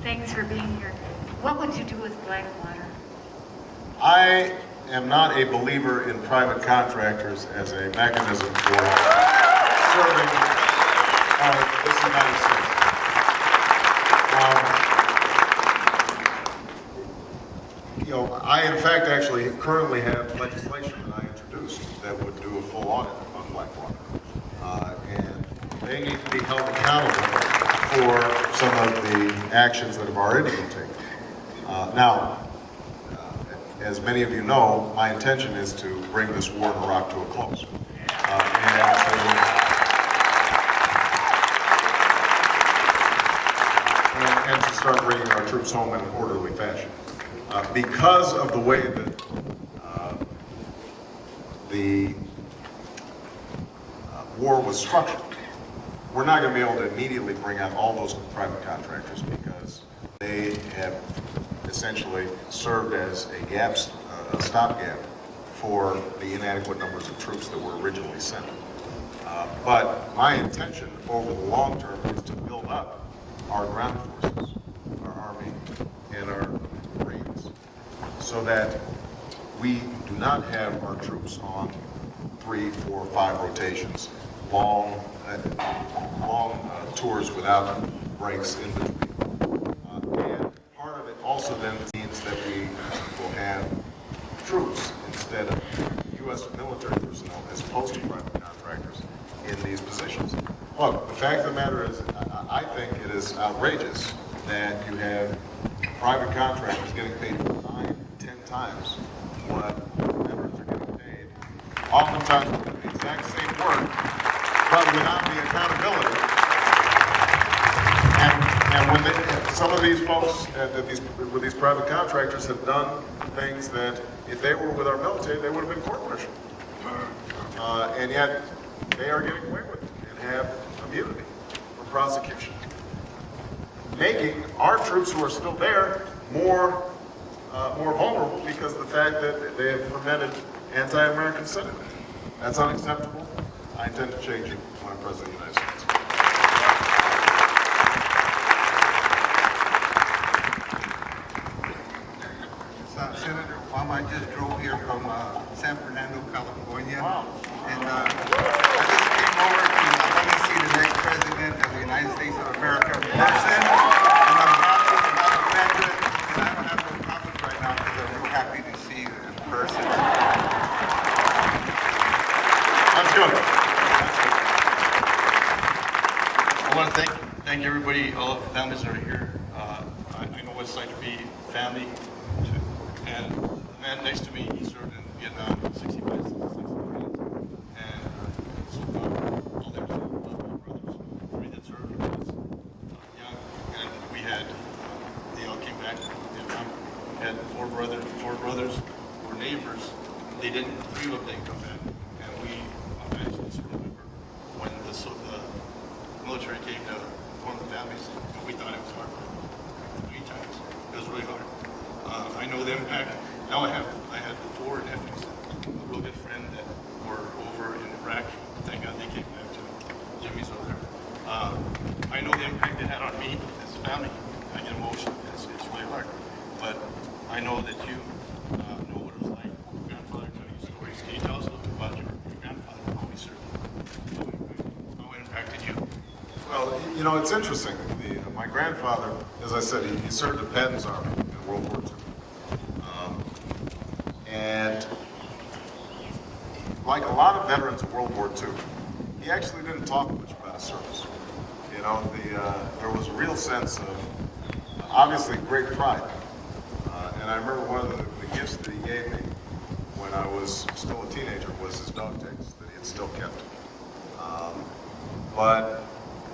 Thanks for being here. What would you do with Blackwater? I am not a believer in private contractors as a mechanism for serving this United States. I in fact actually currently have legislation that I introduced that would do a full audit on Blackwater. And they need to be held accountable for some of the actions that have already been taken. Now, as many of you know, my intention is to bring this war in Iraq to a close. And to start bringing our troops home in an orderly fashion. Because of the way that the war was structured, we're not going to be able to immediately bring out all those private contractors because they have essentially served as a stopgap for the inadequate numbers of troops that were originally sent. But my intention over the long term is to build up our ground forces, our Army, and our Marines, so that we do not have our troops on 3, 4, 5 rotations, long tours without breaks in between. And part of it also then means that we will have troops instead of U.S. military personnel as opposed to private contractors in these positions. Look, the fact of the matter is, I think it is outrageous that you have private contractors getting paid 9, 10 times what veterans are getting paid, oftentimes doing the exact same work, but without the accountability. And when some of these folks, with these private contractors, have done things that, if they were with our military, they would have been court martialed. And yet, they are getting away with it and have immunity from prosecution, making our troops who are still there more vulnerable because of the fact that they have fomented anti-American sentiment. That's unacceptable. I intend to change it when I'm President of the United States. Senator Obama, I just drove here from San Fernando, California. Wow. And I just came over to let me see the next president of the United States of America in person. And I'm happy to have a veteran. And I don't have no comments right now because I'm real happy to see you in person. That's good. I want to thank everybody, all of the families that are here. I know what it's like to be family. And the man next to me, he served in Vietnam, 65, 66 Marines. And so all their brothers, 3 that served when I was young. And we had, they all came back from Vietnam. We had four brothers who were neighbors. They didn't, 3 of them didn't come back. And we, I just remember when the military came to form the families, and we thought it was hard. 3 times. It was really hard. I know the impact. Now I had 4 nephews, a real good friend that were over in Iraq. Thank God they came back to Jimmy's over there. I know the impact it had on me as a family. I get emotional. It's really hard. But I know that you know what it was like. Your grandfather tell you stories. Can you tell us a little bit about your grandfather and how he served? How it impacted you? Well, you know, it's interesting. My grandfather, as I said, he served in Patton's Army in World War II. And like a lot of veterans of World War II, he actually didn't talk much about his service. You know, there was a real sense of, obviously, great pride. And I remember one of the gifts that he gave me when I was still a teenager was his dog tags that he had still kept. But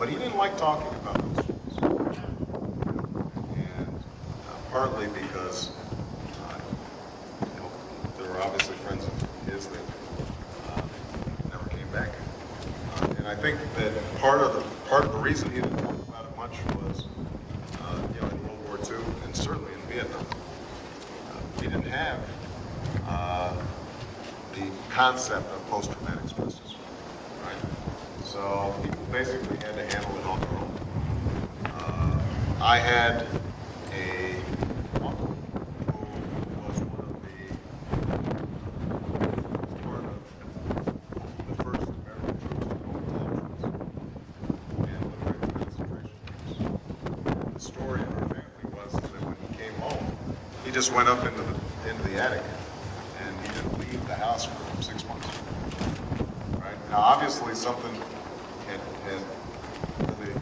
he didn't like talking about those things. And partly because there were obviously friends of his that never came back. And I think that part of the reason he didn't talk about it much was, in World War II and certainly in Vietnam, we didn't have the concept of post-traumatic stress disorder, right? So people basically had to handle it on their own. I had he just went up into the attic, and he didn't leave the house for 6 months. Right now, obviously, something had really.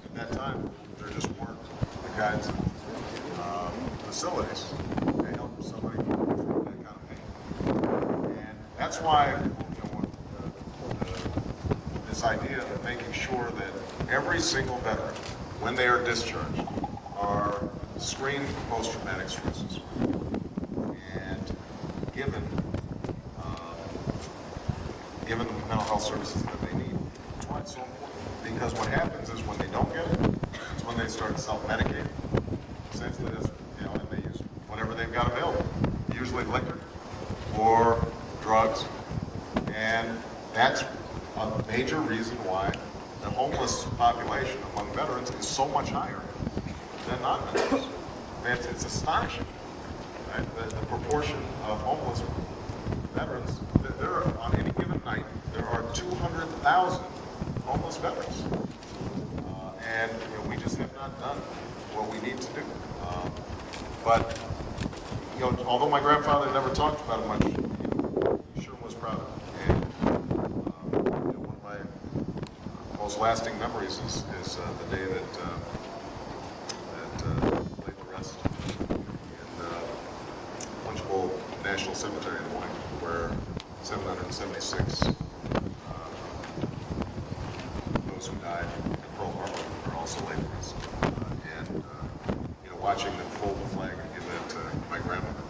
At that time, there just weren't the kinds of facilities to help somebody through that kind of pain. And that's why, this idea of making sure that every single veteran, when they are discharged, are screened for post-traumatic stress disorder and given the mental health services that they need. That's why it's so important. Because what happens is when they don't get it, it's when they start self-medicating. Essentially, that's, and they use whatever they've got available, usually liquor or drugs, and that's a major reason why the homeless population among veterans is so much higher than non-veterans. It's astonishing, right? The proportion of homeless veterans, there are, on any given night, there are 200,000 homeless veterans. And we just have not done what we need to do. But although my grandfather never talked about it much, he sure was proud of it. And one of my most lasting memories is the day that laid to rest in Punchbowl National Cemetery in Des Moines, where 776 those who died in Pearl Harbor are also laid to rest. And watching them fold the flag and give that to my grandmother